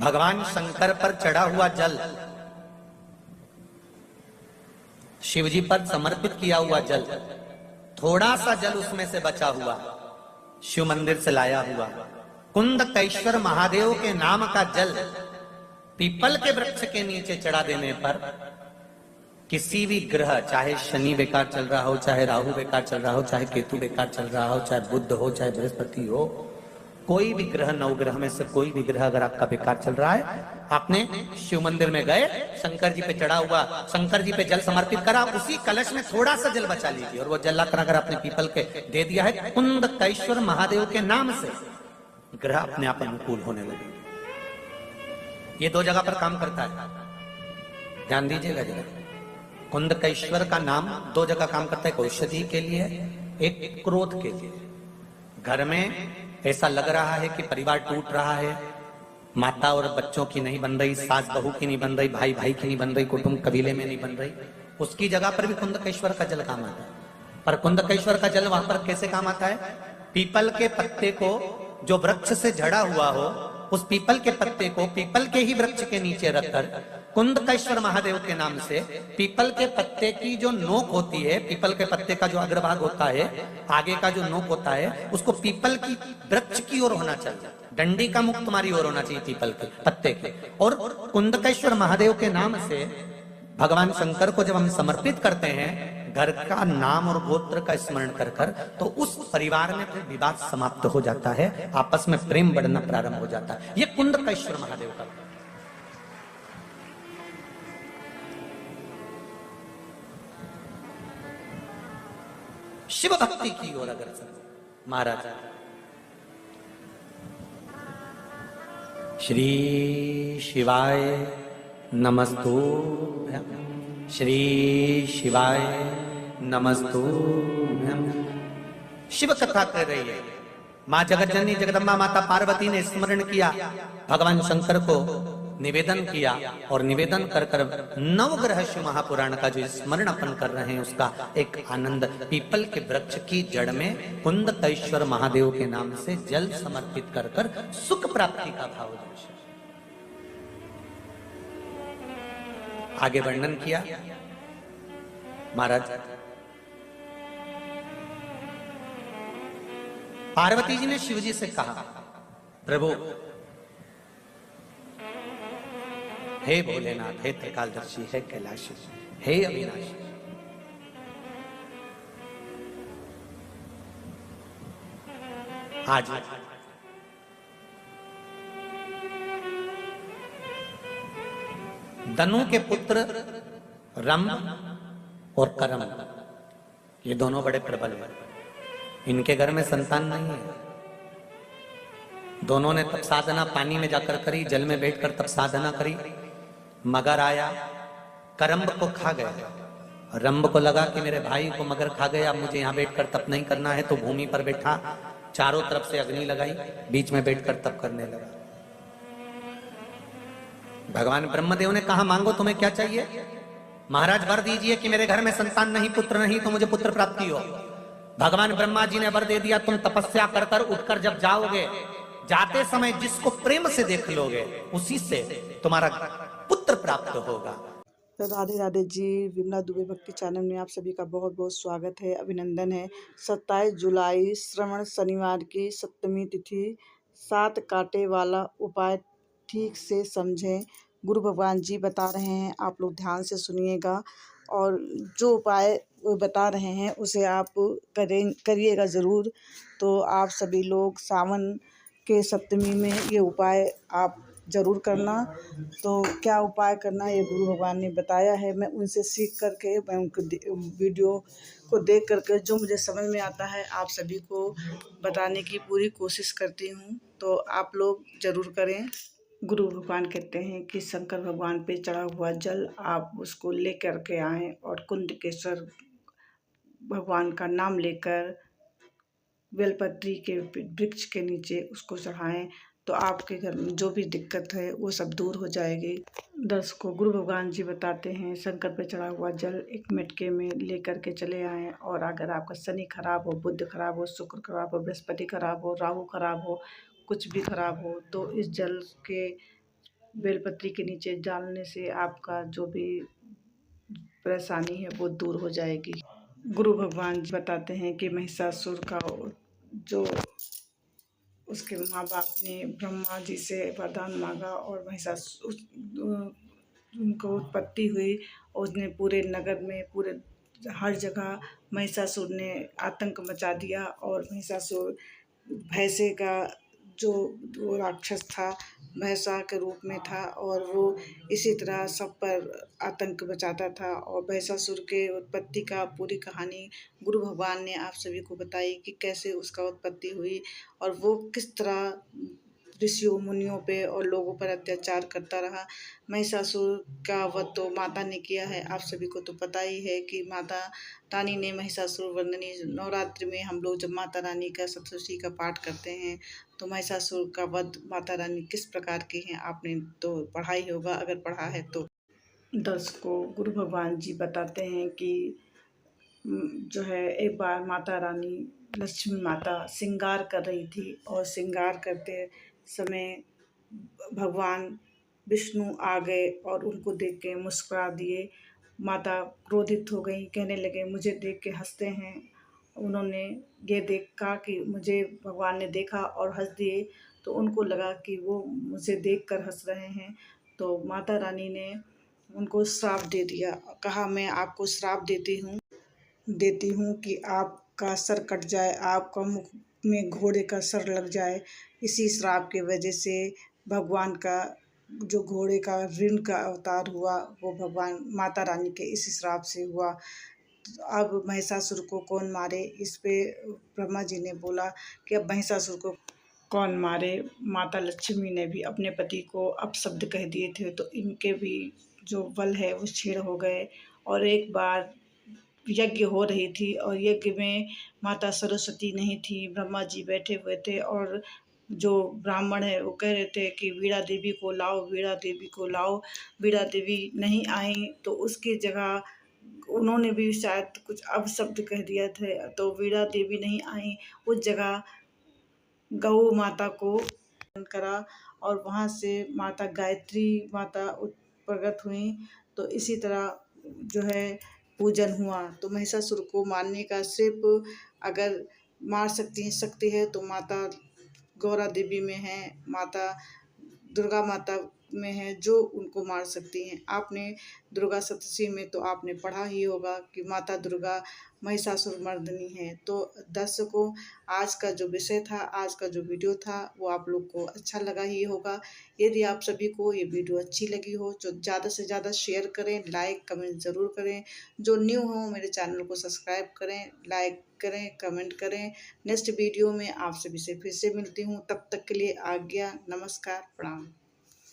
भगवान शंकर पर चढ़ा हुआ जल, शिवजी पर समर्पित किया हुआ जल, थोड़ा सा जल उसमें से बचा हुआ शिव मंदिर से लाया हुआ कुंदकेश्वर महादेव के नाम का जल पीपल के वृक्ष के नीचे चढ़ा देने पर किसी भी ग्रह, चाहे शनि बेकार चल रहा हो, चाहे राहु बेकार चल रहा हो, चाहे केतु बेकार चल रहा हो, चाहे बुध हो, चाहे बृहस्पति हो, कोई भी ग्रह, नवग्रह में से कोई भी ग्रह अगर आपका बेकार चल रहा है, आपने शिव मंदिर में गए, शंकर जी पे चढ़ा हुआ, शंकर जी पे जल समर्पित करा, उसी कलश में थोड़ा सा जल बचा लीजिए और वो जल अगर आपने पीपल के दे दिया है कुंदकेश्वर महादेव के नाम से, ग्रह अपने आप अनुकूल होने लगे। ये दो जगह पर काम करता है, ध्यान दीजिएगा जरा। कुंदकेश्वर का नाम दो जगह काम करता है, एक औषधि के लिए, एक क्रोध के लिए। घर में ऐसा लग रहा है कि परिवार टूट रहा है, माता और बच्चों की नहीं बन रही, सास बहू की नहीं बन रही, भाई भाई की नहीं बन रही, कुटुंब कबीले में नहीं बन रही, उसकी जगह पर भी कुंदकेश्वर का जल काम आता है। पर कुंदकेश्वर का जल वहां पर कैसे काम आता है? पीपल के पत्ते को जो वृक्ष से झड़ा हुआ हो, उस पीपल के पत्ते को पीपल के ही वृक्ष के नीचे रखकर कुंदकेश्वर महादेव के नाम से पीपल के पत्ते की जो नोक होती है, पीपल के पत्ते का जो अग्रभाग होता है, आगे का जो नोक होता है, उसको पीपल की वृक्ष की ओर होना चाहिए, डंडी का मुख तुम्हारी ओर होना चाहिए, पीपल के पत्ते के। और कुंदकेश्वर महादेव के नाम से भगवान शंकर को जब हम समर्पित करते हैं, घर का नाम और गोत्र का स्मरण कर कर, तो उस परिवार में फिर विवाद समाप्त हो जाता है, आपस में प्रेम बढ़ना प्रारंभ हो जाता है। ये कुंदकेश्वर महादेव का शिव भक्ति की ओर अगर महाराज श्री शिवाय नमस्तुभ्यं, श्री शिवाय नमस्तुभ्यं। शिव कथा कर रही है, मां जगतजननी जगदम्बा माता पार्वती ने स्मरण किया, भगवान शंकर को निवेदन किया, और निवेदन कर कर नवग्रह शिव महापुराण का जो स्मरण अपन कर रहे हैं उसका एक आनंद, पीपल के वृक्ष की जड़ में कुंदकेश्वर महादेव के नाम से जल समर्पित कर कर सुख प्राप्ति का भाव दर्शन। आगे वर्णन किया महाराज। पार्वती जी ने शिवजी से कहा, प्रभु हे भोलेनाथ, हे त्रिकालदर्शी, हे कैलाशी, हे अविनाशी, आज दनु के पुत्र रम और करम, ये दोनों बड़े प्रबल हैं, इनके घर में संतान नहीं है। दोनों ने तप साधना पानी में जाकर करी, जल में बैठकर तप साधना करी, मगर आया, करम्ब को खा गया। रंब को लगा कि मेरे भाई को मगर खा गया, अब मुझे यहाँ बैठकर तप नहीं करना है, तो भूमि पर बैठा, चारों तरफ से अग्नि लगाई, बीच में बैठकर तप करने लगा। भगवान ब्रह्मदेव ने कहा, मांगो तुम्हें क्या चाहिए? महाराज वर दीजिए कि मेरे घर में संतान नहीं, पुत्र नहीं, तो मुझे पुत्र प्राप्ति हो। भगवान ब्रह्मा जी ने वर दे दिया, तुम तपस्या कर कर उठकर जब जाओगे, जाते समय जिसको प्रेम से देख लोगे उसी से तुम्हारा पुत्र प्राप्त होगा। तो राधे राधे जी, विमला दुबे भक्ति चैनल में आप सभी का बहुत बहुत स्वागत है, अभिनंदन है। 27 जुलाई श्रवण शनिवार की सप्तमी तिथि, 7 कांटे वाला उपाय ठीक से समझें। गुरु भगवान जी बता रहे हैं, आप लोग ध्यान से सुनिएगा, और जो उपाय बता रहे हैं उसे आप करिएगा ज़रूर। तो आप सभी लोग सावन के सप्तमी में ये उपाय आप ज़रूर करना। तो क्या उपाय करना ये गुरु भगवान ने बताया है, मैं उनसे सीख करके, मैं उनको वीडियो को देख करके जो मुझे समझ में आता है आप सभी को बताने की पूरी कोशिश करती हूँ। तो आप लोग ज़रूर करें। गुरु भगवान कहते हैं कि शंकर भगवान पे चढ़ा हुआ जल आप उसको ले कर के आएँ, और कुंदकेश्वर भगवान का नाम लेकर बेलपत्री के वृक्ष के नीचे उसको चढ़ाएं, तो आपके घर में जो भी दिक्कत है वो सब दूर हो जाएगी। दर्शकों, गुरु भगवान जी बताते हैं, शंकर पे चढ़ा हुआ जल एक मटके में ले करके चले आएँ, और अगर आपका शनि खराब हो, बुध खराब हो, शुक्र खराब हो, बृहस्पति खराब हो, राहु खराब हो, कुछ भी खराब हो, तो इस जल के बेलपत्री के नीचे डालने से आपका जो भी परेशानी है वो दूर हो जाएगी। गुरु भगवान जी बताते हैं कि महिषासुर का जो उसके माँ बाप ने ब्रह्मा जी से वरदान मांगा और महिषासुर उनको उत्पत्ति हुई। उसने पूरे नगर में पूरे हर जगह महिषासुर ने आतंक मचा दिया और महिषासुर भैंसे का जो वो राक्षस था भैंसा के रूप में था और वो इसी तरह सब पर आतंक मचाता था। और महिषासुर के उत्पत्ति का पूरी कहानी गुरु भगवान ने आप सभी को बताई कि कैसे उसका उत्पत्ति हुई और वो किस तरह ऋषियों मुनियों पे और लोगों पर अत्याचार करता रहा। महिषासुर का वध तो माता ने किया है। आप सभी को तो पता ही है कि माता रानी ने महिषासुर वंदनी नवरात्रि में हम लोग जब माता रानी का सप्तशती का पाठ करते हैं तो महिषासुर का वध माता रानी किस प्रकार की है आपने तो पढ़ा ही होगा, अगर पढ़ा है तो। दर्शकों, गुरु भगवान जी बताते हैं कि जो है एक बार माता रानी लक्ष्मी माता श्रृंगार कर रही थी और श्रृंगार करते समय भगवान विष्णु आ गए और उनको देख के मुस्कुरा दिए। माता क्रोधित हो गई, कहने लगे मुझे देख के हंसते हैं। उन्होंने ये देखा कि मुझे भगवान ने देखा और हंस दिए, तो उनको लगा कि वो मुझे देखकर हंस रहे हैं। तो माता रानी ने उनको श्राप दे दिया, कहा मैं आपको श्राप देती हूँ कि आपका सर कट जाए, आपका मुख में घोड़े का सर लग जाए। इसी श्राप की वजह से भगवान का जो घोड़े का ऋण का अवतार हुआ वो भगवान माता रानी के इस श्राप से हुआ। अब महिषासुर को कौन मारे, इस पे ब्रह्मा जी ने बोला कि अब महिषासुर को कौन मारे। माता लक्ष्मी ने भी अपने पति को अपशब्द कह दिए थे तो इनके भी जो बल है वो क्षीण हो गए। और एक बार यज्ञ हो रही थी और यज्ञ में माता सरस्वती नहीं थी, ब्रह्मा जी बैठे हुए थे और जो ब्राह्मण है वो कह रहे थे कि वीणा देवी को लाओ, वीणा देवी को लाओ। वीणा देवी नहीं आई तो उसकी जगह उन्होंने भी शायद कुछ अपशब्द कह दिया था तो वीणा देवी नहीं आई। उस जगह गौ माता को करा और वहाँ से माता गायत्री माता प्रकट हुई। तो इसी तरह जो है पूजन हुआ। तो महिषासुर को मारने का सिर्फ अगर मार सकती है तो माता गौरा देवी में है, माता दुर्गा माता में है जो उनको मार सकती हैं। आपने दुर्गा सप्तशती में तो आपने पढ़ा ही होगा कि माता दुर्गा महिषासुर मर्दिनी है। तो दर्शकों, आज का जो विषय था, आज का जो वीडियो था वो आप लोग को अच्छा लगा ही होगा। यदि आप सभी को ये वीडियो अच्छी लगी हो तो ज़्यादा से ज़्यादा शेयर करें, लाइक कमेंट ज़रूर करें। जो न्यू हो मेरे चैनल को सब्सक्राइब करें, लाइक करें, कमेंट करें। नेक्स्ट वीडियो में आप सभी से फिर से मिलती हूँ, तब तक के लिए आज्ञा, नमस्कार, प्रणाम।